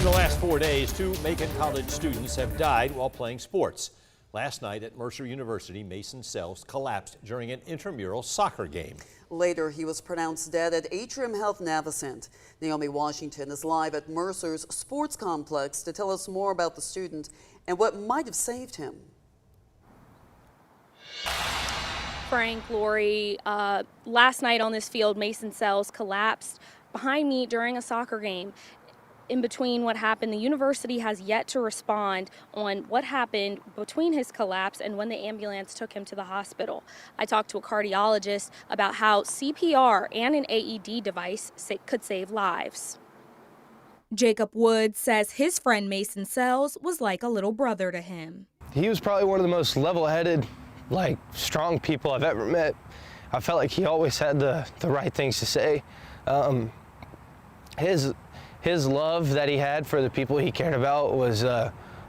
In the last 4 days, 2 Macon College students have died while playing sports. Last night at Mercer University, Mason Sells collapsed during an intramural soccer game. Later, he was pronounced dead at Atrium Health Navicent. Naomi Washington is live at Mercer's sports complex to tell us more about the student and what might have saved him. Frank, Lori, last night on this field, Mason Sells collapsed behind me during a soccer game. In between what happened, the university has yet to respond on what happened between his collapse and when the ambulance took him to the hospital. I talked to a cardiologist about how CPR and an AED device could save lives. Jacob Wood says his friend Mason Sells was like a little brother to him. He was probably one of the most level-headed, strong people I've ever met. I felt like he always had the right things to say. His love that he had for the people he cared about was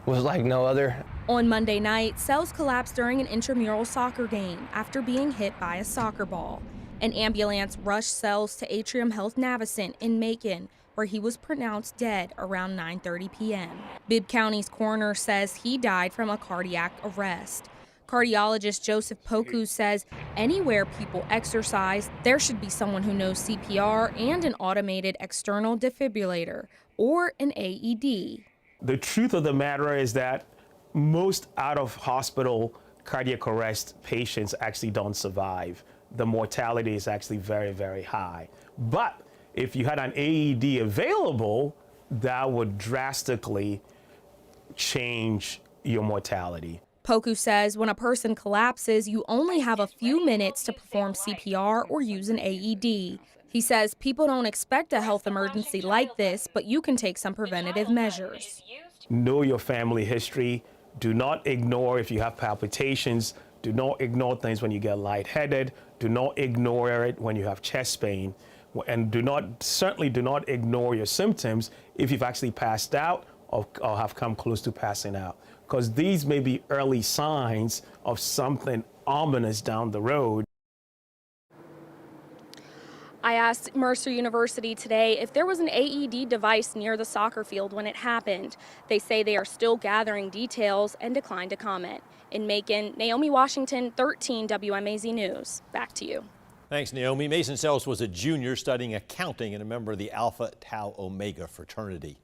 like no other. On Monday night, Sells collapsed during an intramural soccer game after being hit by a soccer ball. An ambulance rushed Sells to Atrium Health Navicent in Macon, where he was pronounced dead around 9:30 p.m. Bibb County's coroner says he died from a cardiac arrest. Cardiologist Joseph Poku says anywhere people exercise, there should be someone who knows CPR and an automated external defibrillator or an AED. The truth of the matter is that most out-of-hospital cardiac arrest patients actually don't survive. The mortality is actually very, very high. But if you had an AED available, that would drastically change your mortality. Poku says when a person collapses, you only have a few minutes to perform CPR or use an AED. He says people don't expect a health emergency like this, but you can take some preventative measures. Know your family history. Do not ignore if you have palpitations. Do not ignore things when you get lightheaded. Do not ignore it when you have chest pain. And certainly do not ignore your symptoms if you've actually passed out or have come close to passing out, because these may be early signs of something ominous down the road. I asked Mercer University today if there was an AED device near the soccer field when it happened. They say they are still gathering details and declined to comment. In Macon, Naomi Washington, 13 WMAZ News. Back to you. Thanks, Naomi. Mason Sells was a junior studying accounting and a member of the Alpha Tau Omega fraternity.